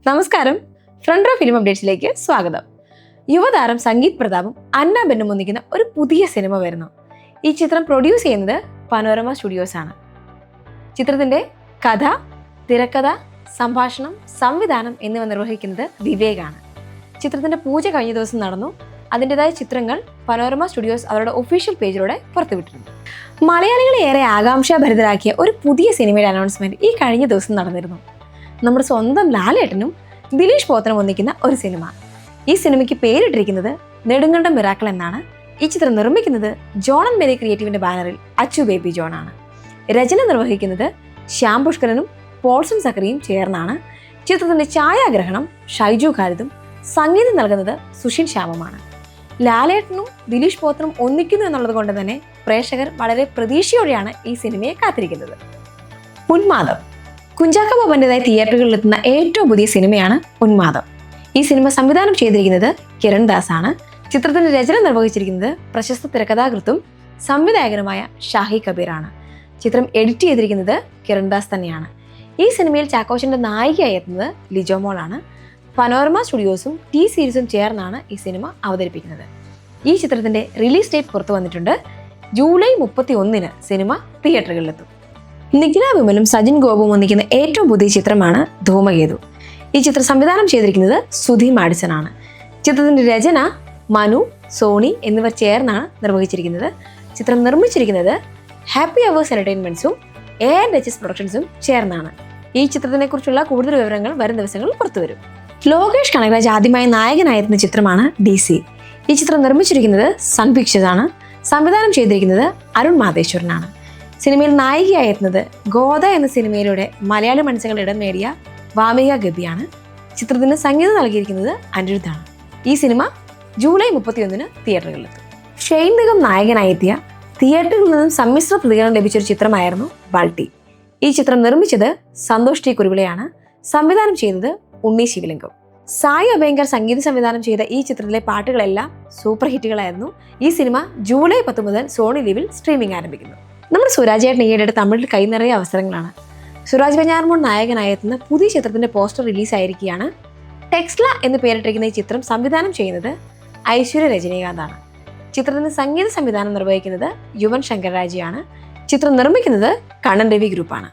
നമസ്കാരം, front raw film അപ്ഡേറ്റ്സിലേക്ക് സ്വാഗതം. യുവതാരം സംഗീത് പ്രതാപും അന്ന ബെന്നും ഒന്നിക്കുന്ന ഒരു പുതിയ സിനിമ വരുന്നു. ഈ ചിത്രം പ്രൊഡ്യൂസ് ചെയ്യുന്നത് പനോരമ സ്റ്റുഡിയോസ് ആണ്. ചിത്രത്തിന്റെ കഥ, തിരക്കഥ, സംഭാഷണം, സംവിധാനം എന്നിവ നിർവഹിക്കുന്നത് വിവേകാണ്. ചിത്രത്തിന്റെ പൂജ കഴിഞ്ഞ ദിവസം നടന്നു. അതിൻ്റെതായ ചിത്രങ്ങൾ പനോരമ സ്റ്റുഡിയോസ് അവരുടെ ഒഫീഷ്യൽ പേജിലൂടെ പുറത്തുവിട്ടിട്ടുണ്ട്. മലയാളികളെ ഏറെ ആകാംക്ഷാഭരിതരാക്കിയ ഒരു പുതിയ സിനിമയുടെ അനൗൺസ്മെന്റ് ഈ കഴിഞ്ഞ ദിവസം നടന്നിരുന്നു. നമ്മുടെ സ്വന്തം ലാലേട്ടനും ദിലീഷ് പോത്തനും ഒന്നിക്കുന്ന ഒരു സിനിമ. ഈ സിനിമയ്ക്ക് പേരിട്ടിരിക്കുന്നത് നെടുങ്കണ്ടം മിറാക്കിൾ എന്നാണ്. ഈ ചിത്രം നിർമ്മിക്കുന്നത് ജോൺ ആൻഡ് മേരി ക്രിയേറ്റീവിന്റെ ബാനറിൽ അച്ചു ബേബി ജോൺ ആണ്. രചന നിർവഹിക്കുന്നത് ശ്യാം പുഷ്കരനും പോൾസൺ സക്കറിയും ചേർന്നാണ്. ചിത്രത്തിന്റെ ഛായാഗ്രഹണം ഷൈജു ഖാലിദും സംഗീതം നൽകുന്നത് സുഷിൻ ശ്യാമുമാണ്. ലാലേട്ടനും ദിലീഷ് പോത്തനും ഒന്നിക്കുന്നു എന്നുള്ളത് കൊണ്ട് തന്നെ പ്രേക്ഷകർ വളരെ പ്രതീക്ഷയോടെയാണ് ഈ സിനിമയെ കാത്തിരിക്കുന്നത്. ഉന്മാദം കുഞ്ചാക്കോ ബോബന്റേതായി തിയേറ്ററുകളിലെത്തുന്ന ഏറ്റവും പുതിയ സിനിമയാണ് ഉന്മാദം. ഈ സിനിമ സംവിധാനം ചെയ്തിരിക്കുന്നത് കിരൺ ദാസ് ആണ്. ചിത്രത്തിന്റെ രചന നിർവഹിച്ചിരിക്കുന്നത് പ്രശസ്ത തിരക്കഥാകൃത്തും സംവിധായകനുമായ ഷാഹി കബീറാണ്. ചിത്രം എഡിറ്റ് ചെയ്തിരിക്കുന്നത് കിരൺ ദാസ് തന്നെയാണ്. ഈ സിനിമയിൽ ചാക്കോച്ചന്റെ നായികയായി എത്തുന്നത് ലിജോ മോളാണ്. പനോരമ സ്റ്റുഡിയോസും ടി സീരീസും ചേർന്നാണ് ഈ സിനിമ അവതരിപ്പിക്കുന്നത്. ഈ ചിത്രത്തിന്റെ റിലീസ് ഡേറ്റ് പുറത്തു വന്നിട്ടുണ്ട്. ജൂലൈ 31 സിനിമ തിയേറ്ററുകളിലെത്തും. നിഖില വിമലും സജിൻ ഗോപുവും ഒന്നിക്കുന്ന ഏറ്റവും പുതിയ ചിത്രമാണ് ധൂമകേതു. ഈ ചിത്രം സംവിധാനം ചെയ്തിരിക്കുന്നത് സുധി മാഡിസൺ ആണ്. ചിത്രത്തിന്റെ രചന മനു, സോണി എന്നിവർ ചേർന്നാണ് നിർവഹിച്ചിരിക്കുന്നത്. ചിത്രം നിർമ്മിച്ചിരിക്കുന്നത് ഹാപ്പി അവേഴ്സ് എന്റർടൈൻമെന്റ്സും ANHS പ്രൊഡക്ഷൻസും ചേർന്നാണ്. ഈ ചിത്രത്തിനെ കുറിച്ചുള്ള കൂടുതൽ വിവരങ്ങൾ വരും ദിവസങ്ങളിൽ പുറത്തുവരും. ലോകേഷ് കനകരാജ് ആദ്യമായി നായകനായിരുന്ന ചിത്രമാണ് DC. ഈ ചിത്രം നിർമ്മിച്ചിരിക്കുന്നത് സൺ പിക്ചേഴ്സ് ആണ്. സംവിധാനം ചെയ്തിരിക്കുന്നത് അരുൺ മാതേശ്വരനാണ്. സിനിമയിൽ നായികയായി എത്തുന്നത് ഗോദ എന്ന സിനിമയിലൂടെ മലയാളി മനസ്സുകളുടെ ഇടം നേടിയ വാമിക ഗബിയാണ്. ചിത്രത്തിന് സംഗീതം നൽകിയിരിക്കുന്നത് അനിരുദ്ധാണ്. ഈ സിനിമ ജൂലൈ 31 തിയേറ്ററുകളിലെത്തും. ഷെയ്ൻ നിഗം നായകനായി എത്തിയ തിയേറ്ററിൽ നിന്നും സമ്മിശ്ര പ്രതികരണം ലഭിച്ചൊരു ചിത്രമായിരുന്നു ബൾട്ടി. ഈ ചിത്രം നിർമ്മിച്ചത് സന്തോഷ് ടി കുരുവിളയാണ്. സംവിധാനം ചെയ്തത് ഉണ്ണി ശിവലിംഗം. സായി അഭയങ്കർ സംഗീത സംവിധാനം ചെയ്ത ഈ ചിത്രത്തിലെ പാട്ടുകളെല്ലാം സൂപ്പർ ഹിറ്റുകളായിരുന്നു. ഈ സിനിമ ജൂലൈ 10 മുതൽ സോണി ലിവിൽ സ്ട്രീമിംഗ് ആരംഭിക്കുന്നു. നമ്മുടെ സുരാജ് ഏട്ടൻ ഈയിടെ തമിഴിൽ കൈ നിറയെ അവസരങ്ങളാണ്. സുരാജ് വെഞ്ഞാറമൂൺ നായകനായി എത്തുന്ന പുതിയ ചിത്രത്തിന്റെ പോസ്റ്റർ റിലീസായിരിക്കുകയാണ്. ടെക്സ്ല എന്ന് പേരിട്ടിരിക്കുന്ന ഈ ചിത്രം സംവിധാനം ചെയ്യുന്നത് ഐശ്വര്യ രജനീകാന്താണ്. ചിത്രത്തിന്റെ സംഗീത സംവിധാനം നിർവഹിക്കുന്നത് യുവൻ ശങ്കർ രാജയാണ്. ചിത്രം നിർമ്മിക്കുന്നത് കണ്ണൻ രവി ഗ്രൂപ്പാണ്.